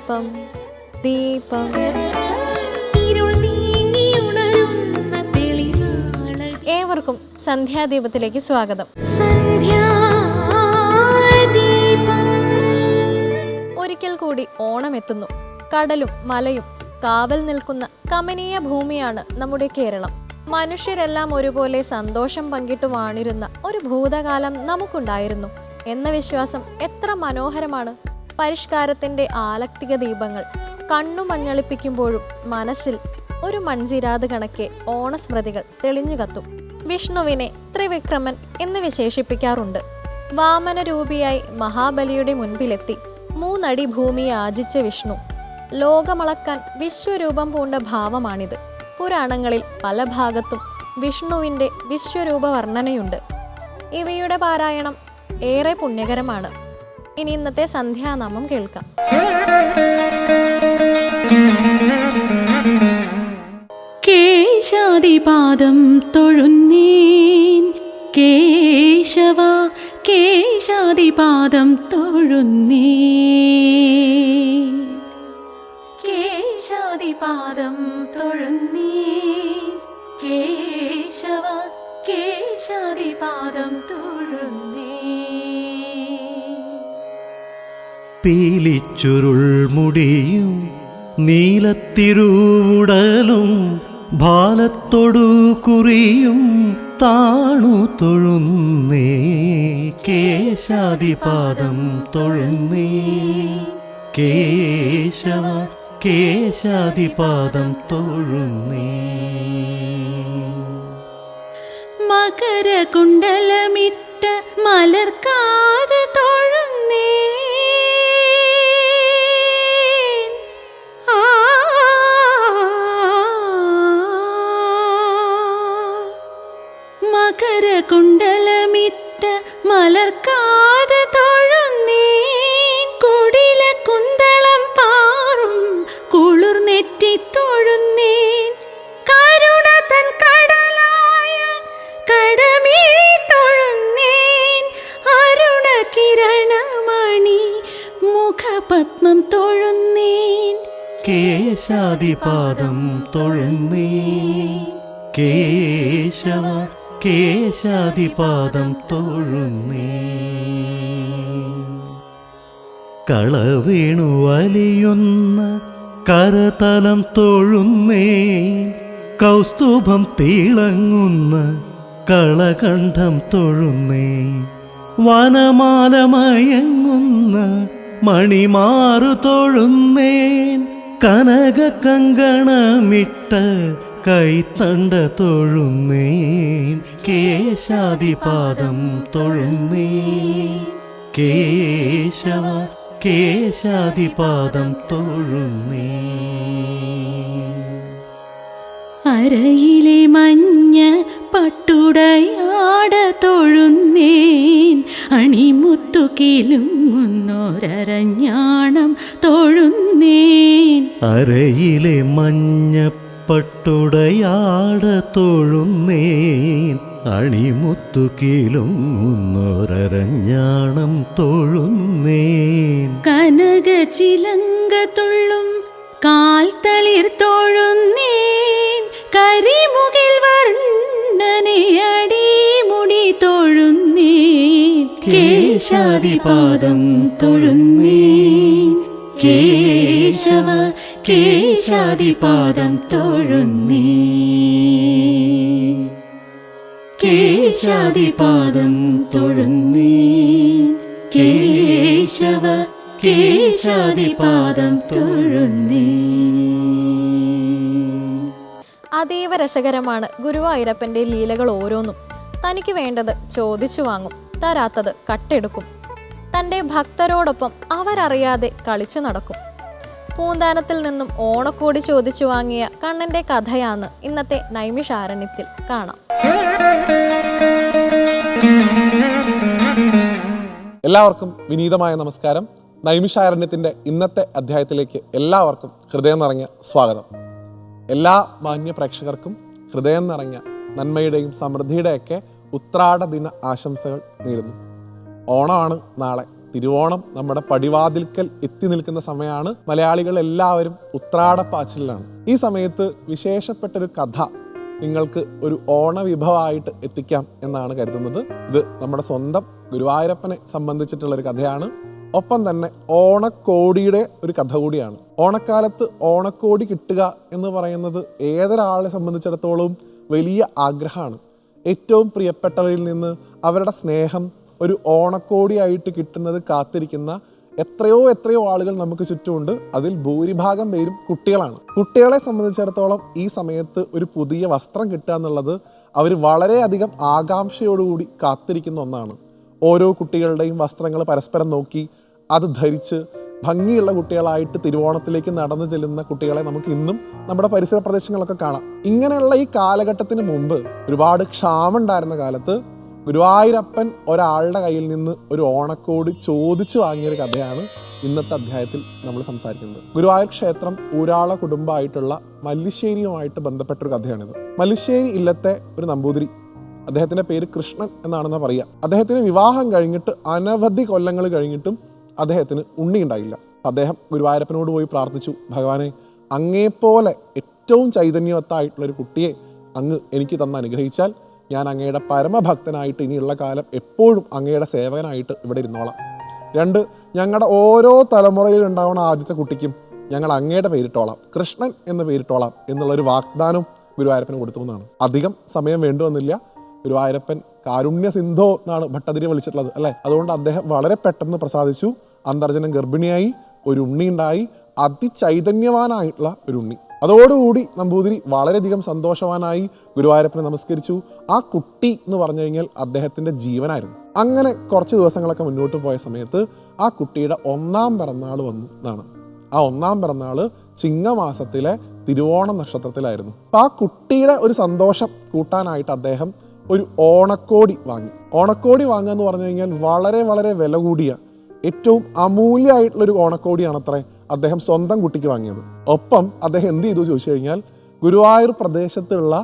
ദീപം ദീപം. ഏവർക്കും സന്ധ്യാദീപത്തിലേക്ക് സ്വാഗതം. ഒരിക്കൽ കൂടി ഓണം എത്തുന്നു. കടലും മലയും കാവൽ നിൽക്കുന്ന കമനീയ ഭൂമിയാണ് നമ്മുടെ കേരളം. മനുഷ്യരെല്ലാം ഒരുപോലെ സന്തോഷം പങ്കിട്ടു വാണിരുന്ന ഒരു ഭൂതകാലം നമുക്കുണ്ടായിരുന്നു എന്ന വിശ്വാസം എത്ര മനോഹരമാണ്. പരിഷ്കാരത്തിന്റെ ആലക്തിക ദീപങ്ങൾ കണ്ണു മഞ്ഞളിപ്പിക്കുമ്പോഴും മനസ്സിൽ ഒരു മൺചിരാത് കണക്കെ ഓണസ്മൃതികൾ തെളിഞ്ഞു കത്തും. വിഷ്ണുവിനെ ത്രിവിക്രമൻ എന്ന് വിശേഷിപ്പിക്കാറുണ്ട്. വാമനരൂപിയായി മഹാബലിയുടെ മുൻപിലെത്തി 3 അടി ഭൂമിയെ യാചിച്ച വിഷ്ണു ലോകമളക്കാൻ വിശ്വരൂപം പൂണ്ട ഭാവമാണിത്. പുരാണങ്ങളിൽ പല ഭാഗത്തും വിഷ്ണുവിൻ്റെ വിശ്വരൂപ വർണ്ണനയുണ്ട്. ഇവയുടെ പാരായണം ഏറെ പുണ്യകരമാണ്. ഇനി ഇന്നത്തെ സന്ധ്യാനാമം കേൾക്കാം. കേശാദിപാദം തൊഴുന്നേൻ കേശവ, കേശാദിപാദം തൊഴുന്നേൻ, കേശാദിപാദം തൊഴുന്നേൻ കേശവ, കേശാദിപാദം തൊഴുന്നേൻ. പീലിച്ചുരുൾ മുടിയും നീലത്തിരുവുടലും ഭാലത്തൊടു കുറിയും താണു തൊഴുന്നേ കേശാദിപാദം തൊഴുന്നേ കേശവ, കേശാദിപാദം തൊഴുന്നേ. മകരകുണ്ടലമിട്ട മലർക്കാത് തൊഴുന്നേ, മകരകുണ്ടലമിട്ട മലർക്കാത് തൊഴുന്നേൻ, കുടില കുന്തളം പാറും കുളിർനെറ്റി തൊഴുന്നേൻ, കരുണ തൻ കടലായ കടമിഴി തൊഴുന്നേൻ, അരുണ കിരണമണി മുഖപത്മം തൊഴുന്നേൻ, കേശാദിപാദം തൊഴുന്നേ കേശവ, കേശാദിപാദം തൊഴുന്നേ. കളവേണു വലിയുന്ന കരതലം തൊഴുന്നേ, കൗസ്തുഭം തിളങ്ങുന്ന കളകണ്ഠം തൊഴുന്നേ, വനമാലമയങ്ങുന്ന മണിമാറു തൊഴുന്നേൻ, കനക കങ്കണമിട്ട കൈത്തണ്ട തൊഴുന്നേൻ, കേശാദിപാദം തൊഴുന്നേ കേശവ, കേശാദിപാദം തൊഴുന്നേ. അരയിലെ മഞ്ഞ പട്ടുടയാട തൊഴുന്നേൻ, അണിമുത്തു കിലുങ്ങുന്നൊരഞ്ഞാണം തൊഴുന്നേൻ, അരയിലെ മഞ്ഞ പട്ടുടയാട തൊഴുന്നേൻ, അണിമുത്തു കിലുങ്ങുന്നൊരഞ്ഞാണം തൊഴുന്നേൻ, കനക ചിലങ്ക തുള്ളും കാൽ തളിർ തൊഴുന്നേൻ, കരിമുകിൽ വർണ്ണനെ അടിമുടി തൊഴുന്നേൻ, കേശാദിപാദം തൊഴുന്നേൻ കേശവ, കേശാദിപാദം തൊഴുന്നേൻ, കേശാദിപാദം തൊഴുന്നേൻ കേശവ, കേശാദിപാദം തൊഴുന്നേൻ. അതീവ രസകരമാണ് ഗുരുവായൂരപ്പൻ്റെ ലീലകൾ ഓരോന്നും. തനിക്ക് വേണ്ടത് ചോദിച്ചു വാങ്ങും, തരാത്തത് കട്ടെടുക്കും. തൻ്റെ ഭക്തരോടൊപ്പം അവരറിയാതെ കളിച്ചു നടക്കും. പൂന്താനത്തിൽ നിന്നും ഓണക്കോടി ചോദിച്ചു വാങ്ങിയ കണ്ണൻ്റെ കഥയാണ് ഇന്നത്തെ നൈമിഷാരണ്യത്തിൽ കാണാം. എല്ലാവർക്കും വിനീതമായ നമസ്കാരം. നൈമിഷാരണ്യത്തിൻ്റെ ഇന്നത്തെ അധ്യായത്തിലേക്ക് എല്ലാവർക്കും ഹൃദയം നിറഞ്ഞ സ്വാഗതം. എല്ലാ മാന്യ പ്രേക്ഷകർക്കും ഹൃദയം നിറഞ്ഞ നന്മയുടെയും സമൃദ്ധിയുടെയൊക്കെ ഉത്രാട ദിന ആശംസകൾ നേരുന്നു. ഓണമാണ് നാളെ. തിരുവോണം നമ്മുടെ പടിവാതിൽക്കൽ എത്തി നിൽക്കുന്ന സമയമാണ്. മലയാളികൾ എല്ലാവരും ഉത്രാടപ്പാച്ചിലാണ്. ഈ സമയത്ത് വിശേഷപ്പെട്ടൊരു കഥ നിങ്ങൾക്ക് ഒരു ഓണവിഭവമായിട്ട് എത്തിക്കാം എന്നാണ് കരുതുന്നത്. ഇത് നമ്മുടെ സ്വന്തം ഗുരുവായൂരപ്പനെ സംബന്ധിച്ചിട്ടുള്ളൊരു കഥയാണ്. ഒപ്പം തന്നെ ഓണക്കോടിയുടെ ഒരു കഥ കൂടിയാണ്. ഓണക്കാലത്ത് ഓണക്കോടി കിട്ടുക എന്ന് പറയുന്നത് ഏതൊരാളെ സംബന്ധിച്ചിടത്തോളം വലിയ ആഗ്രഹമാണ്. ഏറ്റവും പ്രിയപ്പെട്ടവരിൽ നിന്ന് അവരുടെ സ്നേഹം ഒരു ഓണക്കോടിയായിട്ട് കിട്ടുന്നത് കാത്തിരിക്കുന്ന എത്രയോ ആളുകൾ നമുക്ക് ചുറ്റുമുണ്ട്. അതിൽ ഭൂരിഭാഗം പേരും കുട്ടികളാണ്. കുട്ടികളെ സംബന്ധിച്ചിടത്തോളം ഈ സമയത്ത് ഒരു പുതിയ വസ്ത്രം കിട്ടുക എന്നുള്ളത് അവർ വളരെയധികം ആകാംക്ഷയോടുകൂടി കാത്തിരിക്കുന്ന ഒന്നാണ്. ഓരോ കുട്ടികളുടെയും വസ്ത്രങ്ങൾ പരസ്പരം നോക്കി അത് ധരിച്ച് ഭംഗിയുള്ള കുട്ടികളായിട്ട് തിരുവോണത്തിലേക്ക് നടന്നു ചെല്ലുന്ന കുട്ടികളെ നമുക്ക് ഇന്നും നമ്മുടെ പരിസര പ്രദേശങ്ങളൊക്കെ കാണാം. ഇങ്ങനെയുള്ള ഈ കാലഘട്ടത്തിന് മുമ്പ് ഒരുപാട് ക്ഷാമം ഉണ്ടായിരുന്ന കാലത്ത് ഗുരുവായൂരപ്പൻ ഒരാളുടെ കയ്യിൽ നിന്ന് ഒരു ഓണക്കോടി ചോദിച്ചു വാങ്ങിയൊരു കഥയാണ് ഇന്നത്തെ അധ്യായത്തിൽ നമ്മൾ സംസാരിക്കുന്നത്. ഗുരുവായൂർ ക്ഷേത്രം ഊരാള കുടുംബമായിട്ടുള്ള മല്ലിശ്ശേരിയുമായിട്ട് ബന്ധപ്പെട്ടൊരു കഥയാണിത്. മല്ലിശ്ശേരി ഇല്ലത്തെ ഒരു നമ്പൂതിരി, അദ്ദേഹത്തിന്റെ പേര് കൃഷ്ണൻ എന്നാണെന്ന് പറയുക. അദ്ദേഹത്തിന് വിവാഹം കഴിഞ്ഞിട്ട് അനവധി കൊല്ലങ്ങൾ കഴിഞ്ഞിട്ടും അദ്ദേഹത്തിന് ഉണ്ണി ഉണ്ടായില്ല. അദ്ദേഹം ഗുരുവായൂരപ്പനോട് പോയി പ്രാർത്ഥിച്ചു, ഭഗവാനെ, അങ്ങേപ്പോലെ ഏറ്റവും ചൈതന്യവത്തായിട്ടുള്ളൊരു കുട്ടിയെ അങ്ങ് എനിക്ക് തന്ന് അനുഗ്രഹിച്ചാൽ ഞാൻ അങ്ങയുടെ പരമഭക്തനായിട്ട് ഇനിയുള്ള കാലം എപ്പോഴും അങ്ങയുടെ സേവകനായിട്ട് ഇവിടെ ഇരുന്നോളാം. 2, ഞങ്ങളുടെ ഓരോ തലമുറയിൽ ഉണ്ടാവുന്ന ആദ്യത്തെ കുട്ടിക്കും ഞങ്ങൾ അങ്ങയുടെ പേരിട്ടോളാം, കൃഷ്ണൻ എന്ന് പേരിട്ടോളാം എന്നുള്ളൊരു വാഗ്ദാനം ഗുരുവായൂരപ്പന് കൊടുത്തു എന്നാണ്. അധികം സമയം വേണ്ടുവന്നില്ല. ഗുരുവായൂരപ്പൻ കാരുണ്യ സിന്ധോ എന്നാണ് ഭട്ടതിരി വിളിച്ചിട്ടുള്ളത് അല്ലേ. അതുകൊണ്ട് അദ്ദേഹം വളരെ പെട്ടെന്ന് പ്രസാദിച്ചു. അന്തർജനം ഗർഭിണിയായി, ഒരു ഉണ്ണി ഉണ്ടായി, അതിചൈതന്യവാനായിട്ടുള്ള ഒരു ഉണ്ണി. അതോടുകൂടി നമ്പൂതിരി വളരെയധികം സന്തോഷവാനായി നമസ്കരിച്ചു. ആ കുട്ടി എന്ന് പറഞ്ഞു കഴിഞ്ഞാൽ അദ്ദേഹത്തിൻ്റെ ജീവനായിരുന്നു. അങ്ങനെ കുറച്ച് ദിവസങ്ങളൊക്കെ മുന്നോട്ട് പോയ സമയത്ത് ആ കുട്ടിയുടെ 1-ാം പിറന്നാൾ വന്നു എന്നാണ്. ആ 1-ാം പിറന്നാൾ ചിങ്ങമാസത്തിലെ തിരുവോണ നക്ഷത്രത്തിലായിരുന്നു. അപ്പം ആ കുട്ടിയുടെ ഒരു സന്തോഷം കൂട്ടാനായിട്ട് അദ്ദേഹം ഒരു ഓണക്കോടി വാങ്ങി. ഓണക്കോടി വാങ്ങുക എന്ന് പറഞ്ഞു കഴിഞ്ഞാൽ വളരെ വളരെ വില കൂടിയ ഏറ്റവും അമൂല്യമായിട്ടുള്ളൊരു ഓണക്കോടിയാണത്രേ അദ്ദേഹം സ്വന്തം കുട്ടിക്ക് വാങ്ങിയത്. ഒപ്പം അദ്ദേഹം എന്ത് ചെയ്തു ചോദിച്ചു കഴിഞ്ഞാൽ ഗുരുവായൂർ പ്രദേശത്തുള്ള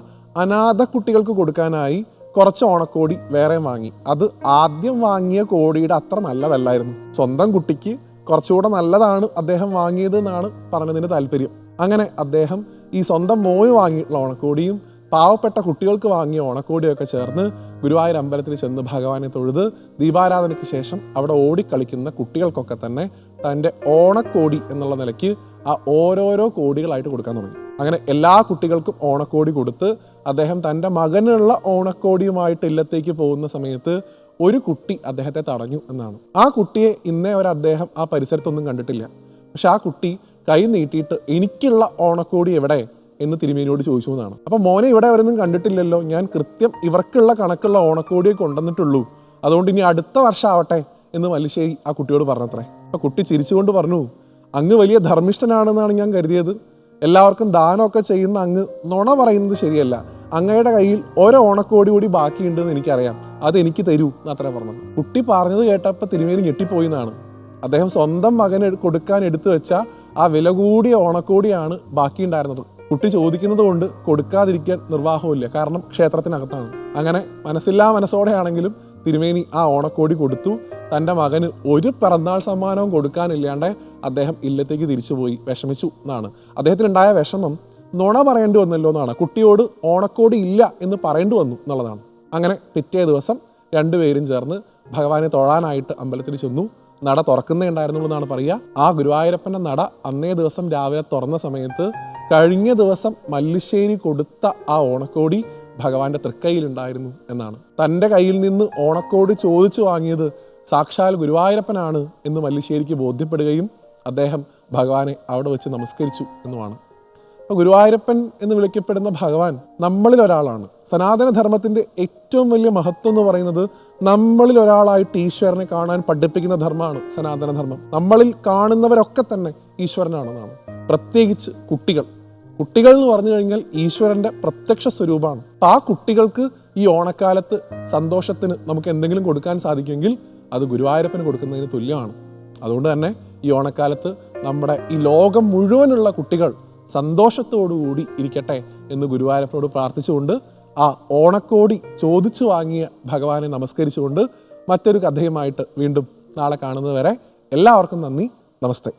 അനാഥ കുട്ടികൾക്ക് കൊടുക്കാനായി കുറച്ച് ഓണക്കോടി വേറെ വാങ്ങി. അത് ആദ്യം വാങ്ങിയ കോടിയുടെ അത്ര നല്ലതല്ലായിരുന്നു. സ്വന്തം കുട്ടിക്ക് കുറച്ചുകൂടെ നല്ലതാണ് അദ്ദേഹം വാങ്ങിയത് എന്നാണ് പറഞ്ഞതിന് താല്പര്യം. അങ്ങനെ അദ്ദേഹം ഈ സ്വന്തം മോന് വാങ്ങിയിട്ടുള്ള ഓണക്കോടിയും പാവപ്പെട്ട കുട്ടികൾക്ക് വാങ്ങിയ ഓണക്കോടിയൊക്കെ ചേർന്ന് ഗുരുവായൂർ അമ്പലത്തിൽ ചെന്ന് ഭഗവാനെ തൊഴുത് ദീപാരാധനയ്ക്ക് ശേഷം അവിടെ ഓടിക്കളിക്കുന്ന കുട്ടികൾക്കൊക്കെ തന്നെ തൻ്റെ ഓണക്കോടി എന്നുള്ള നിലയ്ക്ക് ആ ഓരോരോ കോടികളായിട്ട് കൊടുക്കാൻ തുടങ്ങി. അങ്ങനെ എല്ലാ കുട്ടികൾക്കും ഓണക്കോടി കൊടുത്ത് അദ്ദേഹം തൻ്റെ മകനുള്ള ഓണക്കോടിയുമായിട്ട് ഇല്ലത്തേക്ക് പോകുന്ന സമയത്ത് ഒരു കുട്ടി അദ്ദേഹത്തെ തടഞ്ഞു എന്നാണ്. ആ കുട്ടിയെ ഇന്നേ വരെ അദ്ദേഹം ആ പരിസരത്തൊന്നും കണ്ടിട്ടില്ല. പക്ഷെ ആ കുട്ടി കൈ നീട്ടിയിട്ട് എനിക്കുള്ള ഓണക്കോടി എവിടെ എന്ന് തിരുമേനിയോട് ചോദിച്ചു എന്നാണ്. അപ്പം മോനെ ഇവിടെ അവരൊന്നും കണ്ടിട്ടില്ലല്ലോ, ഞാൻ കൃത്യം ഇവർക്കുള്ള കണക്കുള്ള ഓണക്കോടിയെ കൊണ്ടുവന്നിട്ടുള്ളൂ, അതുകൊണ്ട് ഇനി അടുത്ത വർഷം ആവട്ടെ എന്ന് മല്ലിശ്ശേരി ആ കുട്ടിയോട് പറഞ്ഞത്രേ. ആ കുട്ടി ചിരിച്ചുകൊണ്ട് പറഞ്ഞു, അങ്ങ് വലിയ ധർമ്മിഷ്ഠനാണെന്നാണ് ഞാൻ കരുതിയത്. എല്ലാവർക്കും ദാനമൊക്കെ ചെയ്യുന്ന അങ്ങ് നുണ പറയുന്നത് ശരിയല്ല. അങ്ങയുടെ കയ്യിൽ ഓരോ ഓണക്കോടി കൂടി ബാക്കിയുണ്ടെന്ന് എനിക്കറിയാം, അത് എനിക്ക് തരൂ എന്നത്രേ പറഞ്ഞത്. കുട്ടി പറഞ്ഞത് കേട്ടപ്പോൾ തിരുമേനി ഞെട്ടിപ്പോയി എന്നാണ്. അദ്ദേഹം സ്വന്തം മകന് കൊടുക്കാൻ എടുത്തു വെച്ച ആ വില കൂടിയ ഓണക്കോടിയാണ് ബാക്കിയുണ്ടായിരുന്നത്. കുട്ടി ചോദിക്കുന്നത് കൊണ്ട് കൊടുക്കാതിരിക്കാൻ നിർവാഹമില്ല, കാരണം ക്ഷേത്രത്തിനകത്താണ്. അങ്ങനെ മനസ്സില്ലാ മനസ്സോടെയാണെങ്കിലും തിരുമേനി ആ ഓണക്കോടി കൊടുത്തു. തൻ്റെ മകന് ഒരു പിറന്നാൾ സമ്മാനവും കൊടുക്കാനില്ലാണ്ട് അദ്ദേഹം ഇല്ലത്തേക്ക് തിരിച്ചുപോയി. വിഷമിച്ചു എന്നാണ്. അദ്ദേഹത്തിനുണ്ടായ വിഷമം നുണ പറയേണ്ടി വന്നല്ലോ എന്നാണ്. കുട്ടിയോട് ഓണക്കോടി ഇല്ല എന്ന് പറയേണ്ടി വന്നു എന്നുള്ളതാണ്. അങ്ങനെ പിറ്റേ ദിവസം രണ്ടുപേരും ചേർന്ന് ഭഗവാനെ തൊഴാനായിട്ട് അമ്പലത്തിൽ ചെന്നു. നട തുറക്കുന്നേ ഉണ്ടായിരുന്നുള്ളൂ എന്നാണ് പറയുക. ആ ഗുരുവായൂരപ്പൻ്റെ നട അന്നേ ദിവസം രാവിലെ തുറന്ന സമയത്ത് കഴിഞ്ഞ ദിവസം മല്ലിശ്ശേരി കൊടുത്ത ആ ഓണക്കോടി ഭഗവാന്റെ തൃക്കൈയിലുണ്ടായിരുന്നു എന്നാണ്. തൻ്റെ കയ്യിൽ നിന്ന് ഓണക്കോടി ചോദിച്ചു വാങ്ങിയത് സാക്ഷാൽ ഗുരുവായൂരപ്പനാണ് എന്ന് മല്ലിശ്ശേരിക്ക് ബോധ്യപ്പെടുകയും അദ്ദേഹം ഭഗവാനെ അവിടെ വെച്ച് നമസ്കരിച്ചു എന്നുമാണ്. അപ്പോൾ ഗുരുവായൂരപ്പൻ എന്ന് വിളിക്കപ്പെടുന്ന ഭഗവാൻ നമ്മളിൽ ഒരാളാണ്. സനാതനധർമ്മത്തിൻ്റെ ഏറ്റവും വലിയ മഹത്വം എന്ന് പറയുന്നത് നമ്മളിൽ ഒരാളായിട്ട് ഈശ്വരനെ കാണാൻ പഠിപ്പിക്കുന്ന ധർമ്മമാണ് സനാതനധർമ്മം. നമ്മളിൽ കാണുന്നവരൊക്കെ തന്നെ ഈശ്വരനാണെന്നാണ്. പ്രത്യേകിച്ച് കുട്ടികൾ എന്ന് പറഞ്ഞു കഴിഞ്ഞാൽ ഈശ്വരന്റെ പ്രത്യക്ഷ സ്വരൂപമാണ്. അപ്പം ആ കുട്ടികൾക്ക് ഈ ഓണക്കാലത്ത് സന്തോഷത്തിന് നമുക്ക് എന്തെങ്കിലും കൊടുക്കാൻ സാധിക്കുമെങ്കിൽ അത് ഗുരുവായൂരപ്പന് കൊടുക്കുന്നതിന് തുല്യമാണ്. അതുകൊണ്ട് തന്നെ ഈ ഓണക്കാലത്ത് നമ്മുടെ ഈ ലോകം മുഴുവനുള്ള കുട്ടികൾ സന്തോഷത്തോടുകൂടി ഇരിക്കട്ടെ എന്ന് ഗുരുവായൂരപ്പനോട് പ്രാർത്ഥിച്ചുകൊണ്ട് ആ ഓണക്കോടി ചോദിച്ചു വാങ്ങിയ ഭഗവാനെ നമസ്കരിച്ചുകൊണ്ട് മറ്റൊരു കഥയുമായിട്ട് വീണ്ടും നാളെ കാണുന്നത് വരെ എല്ലാവർക്കും നന്ദി, നമസ്തേ.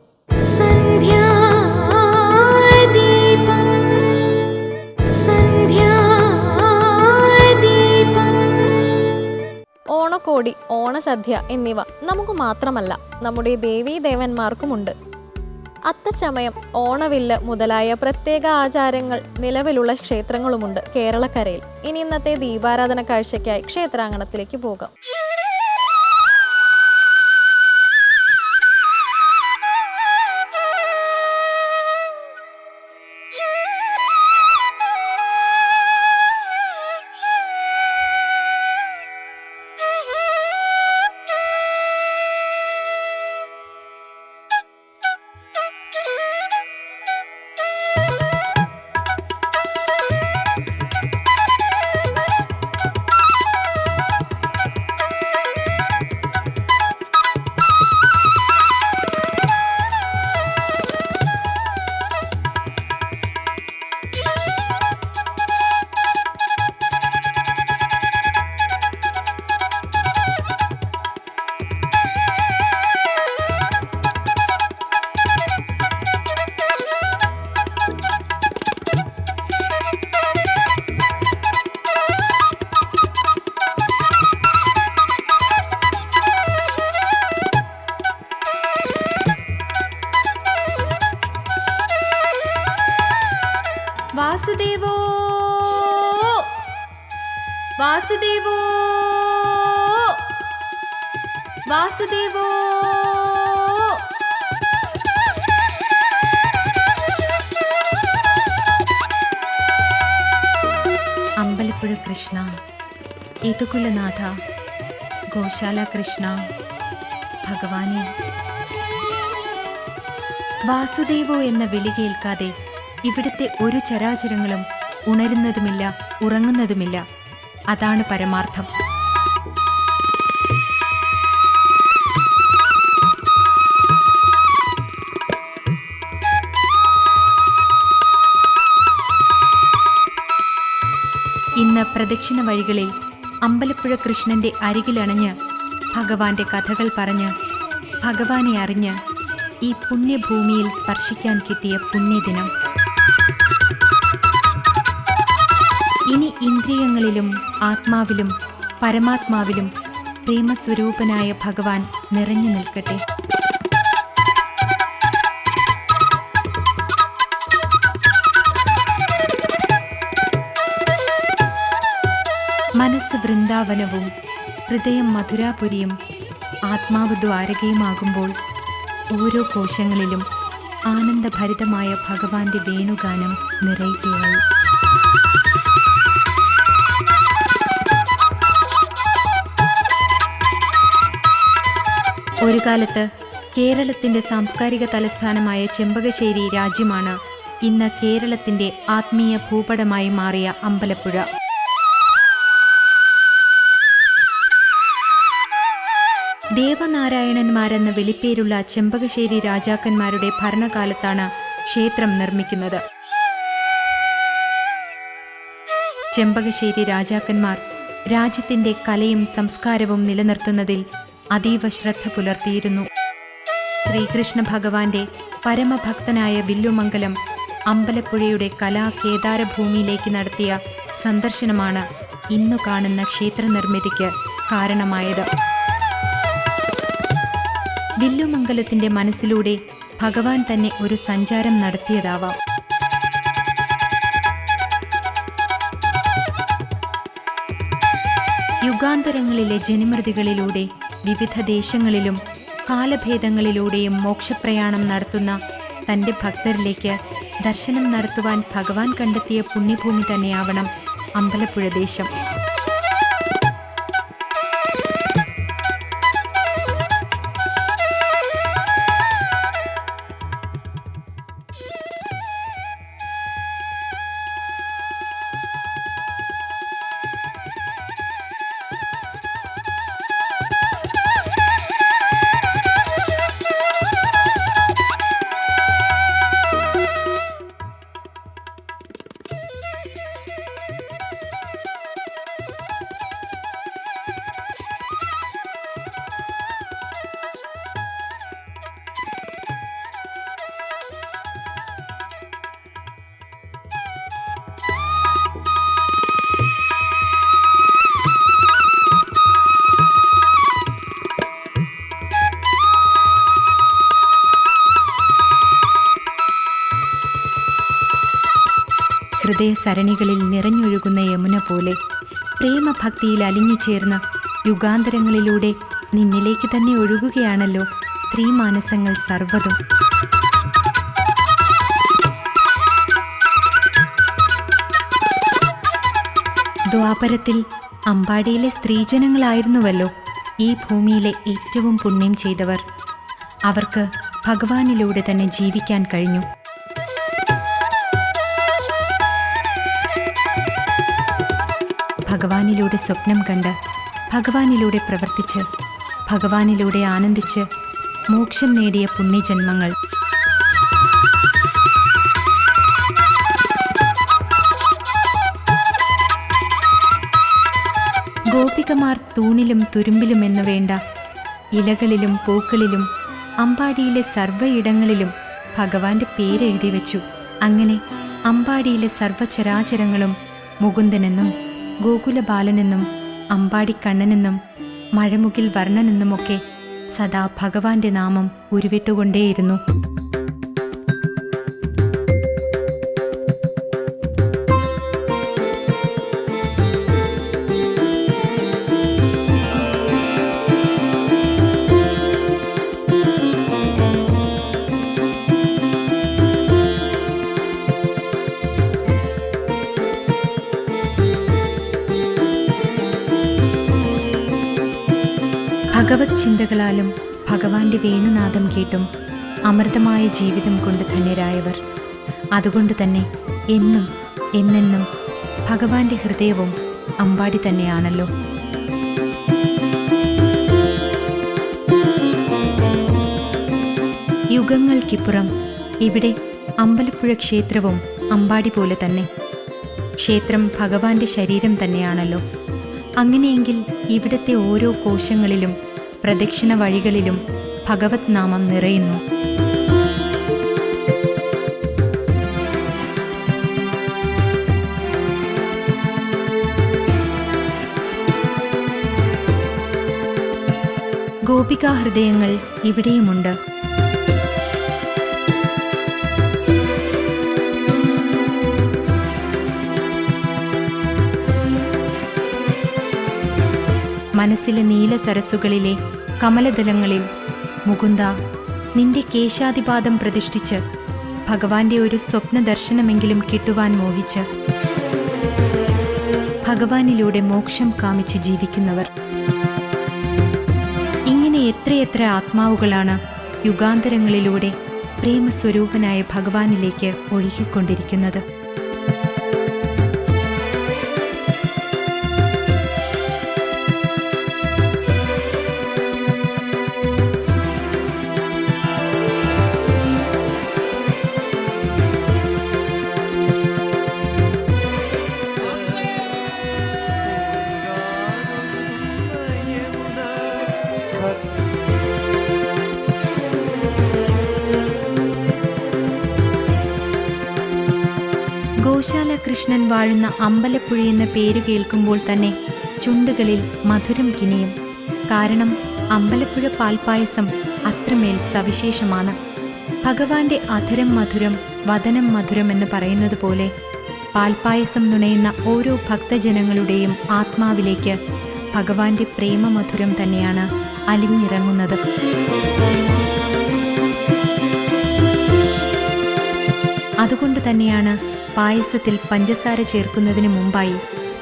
ഓണക്കോടി, ഓണസദ്യ എന്നിവ നമുക്ക് മാത്രമല്ല നമ്മുടെ ദേവീദേവന്മാർക്കുമുണ്ട്. അത്തച്ചമയം, ഓണവില്ല് മുതലായ പ്രത്യേക ആചാരങ്ങൾ നിലവിലുള്ള ക്ഷേത്രങ്ങളുമുണ്ട് കേരളക്കരയിൽ. ഇനി ഇന്നത്തെ ദീപാരാധന കാഴ്ചയ്ക്കായി ക്ഷേത്രാങ്കണത്തിലേക്ക് പോകാം. വാസുദേവോ വാസുദേവോ വാസുദേവോ. അമ്പലപ്പുഴ കൃഷ്ണ, യദുകുലനാഥ, ഗോശാല കൃഷ്ണ, ഭഗവാനെ. വാസുദേവോ എന്ന വിളി കേൾക്കാതെ ഇവിടുത്തെ ഒരു ചരാചരങ്ങളും ഉണരുന്നതുമില്ല, ഉറങ്ങുന്നതുമില്ല. അതാണ് പരമാർത്ഥം. ഇന്ന് പ്രദക്ഷിണ വഴികളിൽ അമ്പലപ്പുഴ കൃഷ്ണന്റെ അരികിലണഞ്ഞ് ഭഗവാന്റെ കഥകൾ പറഞ്ഞ് ഭഗവാനെ അറിഞ്ഞ് ഈ പുണ്യഭൂമിയിൽ സ്പർശിക്കാൻ കിട്ടിയ പുണ്യദിനം. ഇനി ഇന്ദ്രിയങ്ങളിലും ആത്മാവിലും പരമാത്മാവിലും പ്രേമസ്വരൂപനായ ഭഗവാൻ നിറഞ്ഞു നിൽക്കട്ടെ. മനസ്സ് വൃന്ദാവനവും ഹൃദയം മധുരാപുരിയും ആത്മാവ് ദ്വാരകയുമാകുമ്പോൾ ഓരോ കോശങ്ങളിലും ആനന്ദഭരിതമായ ഭഗവാന്റെ വേണുഗാനം നിറയുകയായി. ഒരു കാലത്ത് കേരളത്തിന്റെ സാംസ്കാരിക തലസ്ഥാനമായ ചെമ്പകശ്ശേരി രാജ്യമാണ് ഇന്ന് കേരളത്തിന്റെ ആത്മീയ ഭൂപടമായി മാറിയ അമ്പലപ്പുഴ. ദേവനാരായണന്മാരെന്ന വിളിപ്പേരുള്ള ചെമ്പകശ്ശേരി രാജാക്കന്മാരുടെ ഭരണകാലത്താണ് ക്ഷേത്രം നിർമ്മിക്കുന്നത്. ചെമ്പകശ്ശേരി രാജാക്കന്മാർ രാജ്യത്തിന്റെ കലയും സംസ്കാരവും നിലനിർത്തുന്നതിൽ അതീവ ശ്രദ്ധ പുലർത്തിയിരുന്നു. ശ്രീകൃഷ്ണ ഭഗവാന്റെ പരമഭക്തനായ വില്ലുമംഗലം അമ്പലപ്പുഴയുടെ കലാകേദാരഭൂമിയിലേക്ക് നടത്തിയ സന്ദർശനമാണ് ഇന്നു കാണുന്ന ക്ഷേത്രനിർമ്മിതിക്ക് കാരണമായത്. വില്ലുമംഗലത്തിന്റെ മനസ്സിലൂടെ ഭഗവാൻ തന്നെ ഒരു സഞ്ചാരം നടത്തിയതാവാം. യുഗാന്തരങ്ങളിലെ ജനിമൃതികളിലൂടെ വിവിധ ദേശങ്ങളിലും കാലഭേദങ്ങളിലൂടെയും മോക്ഷപ്രയാണം നടത്തുന്ന തൻ്റെ ഭക്തരിലേക്ക് ദർശനം നടത്തുവാൻ ഭഗവാൻ കണ്ടെത്തിയ പുണ്യഭൂമി തന്നെയാവണം അമ്പലപ്പുഴ ദേശം. ഹൃദയ സരണികളിൽ നിറഞ്ഞൊഴുകുന്ന യമുന പോലെ പ്രേമഭക്തിയിൽ അലിഞ്ഞു ചേർന്ന യുഗാന്തരങ്ങളിലൂടെ നിന്നിലേക്ക് തന്നെ ഒഴുകുകയാണല്ലോ സ്ത്രീ മാനസങ്ങൾ സർവ്വതും. ദ്വാപരത്തിൽ അമ്പാടിയിലെ സ്ത്രീജനങ്ങളായിരുന്നുവല്ലോ ഈ ഭൂമിയിലെ ഏറ്റവും പുണ്യം ചെയ്തവർ. അവർക്ക് ഭഗവാനിലൂടെ തന്നെ ജീവിക്കാൻ കഴിഞ്ഞു. ഭഗവാനിലൂടെ സ്വപ്നം കണ്ട്, ഭഗവാനിലൂടെ പ്രവർത്തിച്ച്, ഭഗവാനിലൂടെ ആനന്ദിച്ച് മോക്ഷം നേടിയ പുണ്യജന്മങ്ങൾ. ഗോപികമാർ തൂണിലും തുരുമ്പിലും എന്ന് വേണ്ട, ഇലകളിലും പൂക്കളിലും അമ്പാടിയിലെ സർവ്വയിടങ്ങളിലും ഭഗവാന്റെ പേരെഴുതി വെച്ചു. അങ്ങനെ അമ്പാടിയിലെ സർവ്വചരാചരങ്ങളും മുകുന്ദനെന്നും ഗോകുലബാലനെന്നും അമ്പാടിക്കണ്ണനെന്നും മഴമുകിൽ വർണ്ണനെന്നുമൊക്കെ സദാ ഭഗവാന്റെ നാമം ഉരുവിട്ടുകൊണ്ടേയിരുന്നു. ഭഗവത് ചിന്തകളാലും ഭഗവാന്റെ വേണുനാദം കേട്ടും അമൃതമായ ജീവിതം കൊണ്ട് ധന്യരായവർ. അതുകൊണ്ട് തന്നെ എന്നും എന്നെന്നും ഭഗവാന്റെ ഹൃദയവും അമ്പാടി തന്നെയാണല്ലോ. യുഗങ്ങൾക്കിപ്പുറം ഇവിടെ അമ്പലപ്പുഴ ക്ഷേത്രവും അമ്പാടി പോലെ തന്നെ. ക്ഷേത്രം ഭഗവാന്റെ ശരീരം തന്നെയാണല്ലോ. അങ്ങനെയെങ്കിൽ ഇവിടുത്തെ ഓരോ കോശങ്ങളിലും പ്രദക്ഷിണ വഴികളിലും ഭഗവത് നാമം നിറയുന്നു. ഗോപികാ ഹൃദയങ്ങൾ ഇവിടെയുമുണ്ട്. മനസ്സിലെ നീല സരസ്സുകളിലെ കമലദലങ്ങളിൽ മുകുന്ദ നിന്റെ കേശാദിപാദം പ്രതിഷ്ഠിച്ച് ഭഗവാന്റെ ഒരു സ്വപ്ന ദർശനമെങ്കിലും കിട്ടുവാൻ മോഹിച്ച് ഭഗവാനിലൂടെ മോക്ഷം കാമിച്ച് ജീവിക്കുന്നവർ. ഇങ്ങനെ എത്രയെത്ര ആത്മാവുകളാണ് യുഗാന്തരങ്ങളിലൂടെ പ്രേമസ്വരൂപനായ ഭഗവാനിലേക്ക് ഒഴുകിക്കൊണ്ടിരിക്കുന്നത്. ഗോശാല കൃഷ്ണൻ വാഴുന്ന അമ്പലപ്പുഴയെന്ന പേര് കേൾക്കുമ്പോൾ തന്നെ ചുണ്ടുകളിൽ മധുരം കിനിയും. കാരണം അമ്പലപ്പുഴ പാൽപ്പായസം അത്രമേൽ സവിശേഷമാണ്. ഭഗവാന്റെ അധരം മധുരം വദനം മധുരം എന്ന് പറയുന്നത് പോലെ പാൽപ്പായസം നുണയുന്ന ഓരോ ഭക്തജനങ്ങളുടെയും ആത്മാവിലേക്ക് ഭഗവാന്റെ പ്രേമമധുരം തന്നെയാണ് അലിഞ്ഞിറങ്ങുന്നത്. അതുകൊണ്ട് തന്നെയാണ് പായസത്തിൽ പഞ്ചസാര ചേർക്കുന്നതിന് മുമ്പായി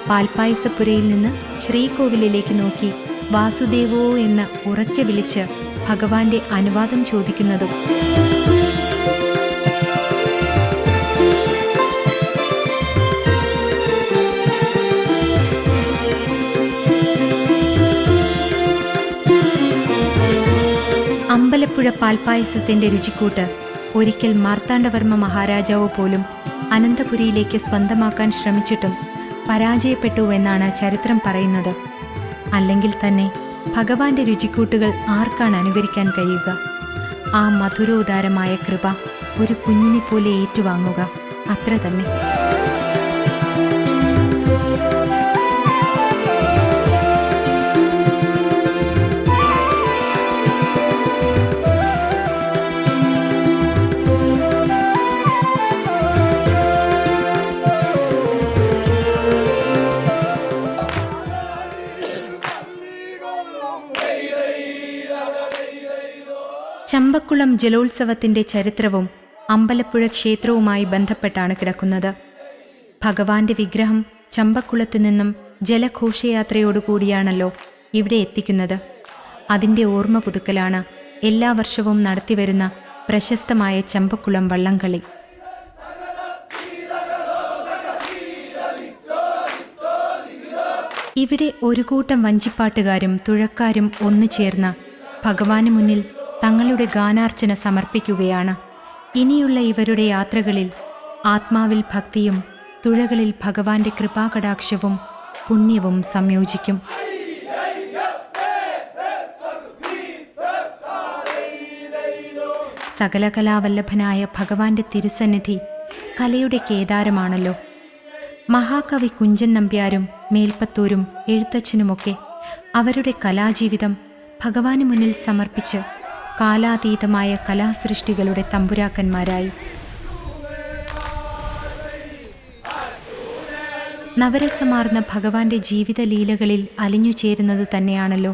പാൽപ്പായസപ്പുരയിൽ നിന്ന് ശ്രീകോവിലിലേക്ക് നോക്കി വാസുദേവോ എന്ന് ഉറക്കെ വിളിച്ച് ഭഗവാന്റെ അനുവാദം ചോദിക്കുന്നതും. അമ്പലപ്പുഴ പാൽപ്പായസത്തിന്റെ രുചിക്കൂട്ട് ഒരിക്കൽ മാർത്താണ്ഡവർമ്മ മഹാരാജാവ് പോലും അനന്തപുരിയിലേക്ക് സ്വന്തമാക്കാൻ ശ്രമിച്ചിട്ടും പരാജയപ്പെട്ടുവെന്നാണ് ചരിത്രം പറയുന്നത്. അല്ലെങ്കിൽ തന്നെ ഭഗവാന്റെ രുചിക്കൂട്ടുകൾ ആർക്കാണ് അനുകരിക്കാൻ കഴിയുക? ആ മധുരോദാരമായ കൃപ ഒരു കുഞ്ഞിനെ പോലെ ഏറ്റുവാങ്ങുക, അത്ര തന്നെ. ചമ്പക്കുളം ജലോത്സവത്തിന്റെ ചരിത്രവും അമ്പലപ്പുഴ ക്ഷേത്രവുമായി ബന്ധപ്പെട്ടാണ് കിടക്കുന്നത്. ഭഗവാന്റെ വിഗ്രഹം ചമ്പക്കുളത്തു നിന്നും ജലഘോഷയാത്രയോടുകൂടിയാണല്ലോ ഇവിടെ എത്തിക്കുന്നത്. അതിൻ്റെ ഓർമ്മ പുതുക്കലാണ് എല്ലാ വർഷവും നടത്തിവരുന്ന പ്രശസ്തമായ ചമ്പക്കുളം വള്ളംകളി. ഇവിടെ ഒരു കൂട്ടം വഞ്ചിപ്പാട്ടുകാരും തുഴക്കാരും ഒന്നു ചേർന്ന് ഭഗവാന് മുന്നിൽ തങ്ങളുടെ ഗാനാർച്ചന സമർപ്പിക്കുകയാണ്. ഇനിയുള്ള ഇവരുടെ യാത്രകളിൽ ആത്മാവിൽ ഭക്തിയും തുഴകളിൽ ഭഗവാന്റെ കൃപാകടാക്ഷവും പുണ്യവും സംയോജിക്കും. സകല കലാവല്ലഭനായ ഭഗവാന്റെ തിരുസന്നിധി കലയുടെ കേദാരമാണല്ലോ. മഹാകവി കുഞ്ചൻ നമ്പ്യാരും മേൽപ്പത്തൂരും എഴുത്തച്ഛനുമൊക്കെ അവരുടെ കലാജീവിതം ഭഗവാന് മുന്നിൽ സമർപ്പിച്ച് കാലാതീതമായ കലാസൃഷ്ടികളുടെ തമ്പുരാക്കന്മാരായി. നവരസമാർന്ന ഭഗവാന്റെ ജീവിതലീലകളിൽ അലിഞ്ഞു ചേരുന്നത് തന്നെയാണല്ലോ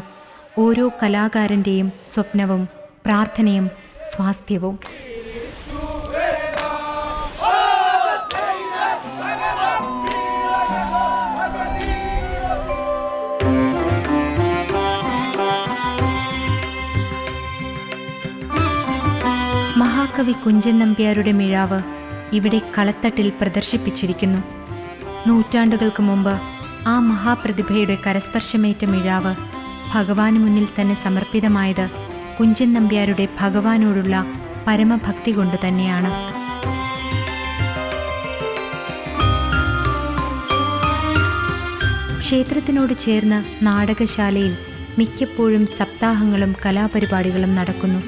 ഓരോ കലാകാരൻ്റെയും സ്വപ്നവും പ്രാർത്ഥനയും സ്വാസ്ഥ്യവും. മഹാകവി കുഞ്ചൻ നമ്പ്യാരുടെ മിഴാവ് ഇവിടെ കളത്തട്ടിൽ പ്രദർശിപ്പിച്ചിരിക്കുന്നു. നൂറ്റാണ്ടുകൾക്ക് മുമ്പ് ആ മഹാപ്രതിഭയുടെ കരസ്പർശമേറ്റ മിഴാവ് ഭഗവാന് മുന്നിൽ തന്നെ സമർപ്പിതമായത് കുഞ്ചൻ നമ്പ്യാരുടെ ഭഗവാനോടുള്ള പരമഭക്തി കൊണ്ട് തന്നെയാണ്. ക്ഷേത്രത്തിനോട് ചേർന്ന് നാടകശാലയിൽ മിക്കപ്പോഴും സപ്താഹങ്ങളും കലാപരിപാടികളും നടക്കുന്നു.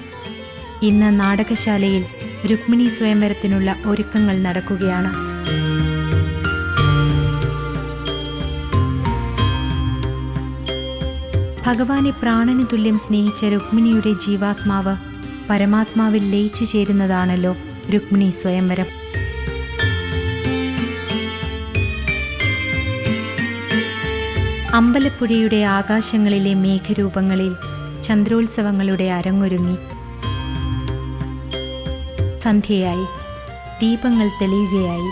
ഇന്ന് നാടകശാലയിൽ രുക്മിണി സ്വയംവരത്തിനുള്ള ഒരുക്കങ്ങൾ നടക്കുകയാണ്. ഭഗവാനെ പ്രാണന് തുല്യം സ്നേഹിച്ച രുക്മിണിയുടെ ജീവാത്മാവ് പരമാത്മാവിൽ ലയിച്ചു ചേരുന്നതാണല്ലോ രുക്മിണി സ്വയംവരം. അമ്പലപ്പുഴയുടെ ആകാശങ്ങളിലെ മേഘരൂപങ്ങളിൽ ചന്ദ്രോത്സവങ്ങളുടെ അരങ്ങൊരുങ്ങി. സന്ധ്യയായി, ദീപങ്ങൾ തെളിയുകയായി.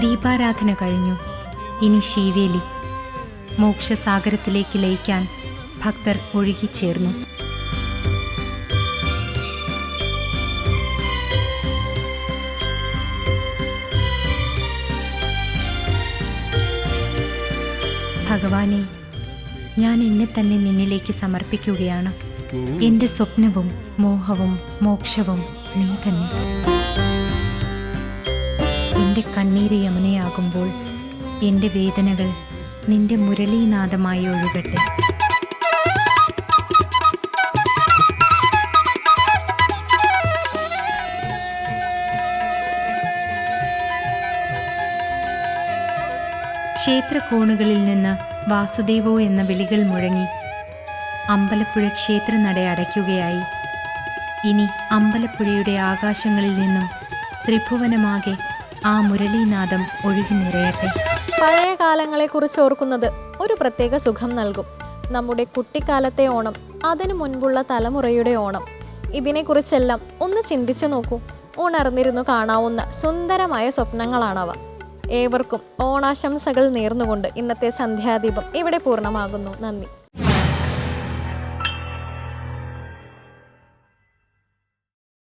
ദീപാരാധന കഴിഞ്ഞു. ഇനി ശീവേലി. മോക്ഷസാഗരത്തിലേക്ക് ലയിക്കാൻ ഭക്തർ ഒഴുകിച്ചേർന്നു. ഭഗവാനെ, ഞാൻ എന്നെ തന്നെ നിന്നിലേക്ക് സമർപ്പിക്കുകയാണ്. എൻ്റെ സ്വപ്നവും മോഹവും മോക്ഷവും നീ തന്നെ. എൻ്റെ കണ്ണീര് യമുനയാകുമ്പോൾ എൻ്റെ വേദനകൾ നിന്റെ മുരളീനാദമായി ഒഴുകട്ടെ. ക്ഷേത്രകോണുകളിൽ നിന്ന് വാസുദേവോ എന്ന വിളികൾ മുഴങ്ങി. അമ്പലപ്പുഴ ക്ഷേത്രനട അടയ്ക്കുകയായി. ഇനി അമ്പലപ്പുഴയുടെ ആകാശങ്ങളിൽ നിന്നും ത്രിഭുവനമാകെ ആ മുരളീനാദം ഒഴുകി നിറയട്ടെ. പഴയ കാലങ്ങളെക്കുറിച്ച് ഓർക്കുന്നത് ഒരു പ്രത്യേക സുഖം നൽകും. നമ്മുടെ കുട്ടിക്കാലത്തെ ഓണം, അതിനു മുൻപുള്ള തലമുറയുടെ ഓണം, ഇതിനെക്കുറിച്ചെല്ലാം ഒന്ന് ചിന്തിച്ചു നോക്കൂ. ഉണർന്നിരുന്നു കാണാവുന്ന സുന്ദരമായ സ്വപ്നങ്ങളാണവ. ഏവർക്കും ഓണാശംസകൾ നേർന്നുകൊണ്ട് ഇന്നത്തെ സന്ധ്യാദീപം ഇവിടെ പൂർണ്ണമാകുന്നു. നന്ദി.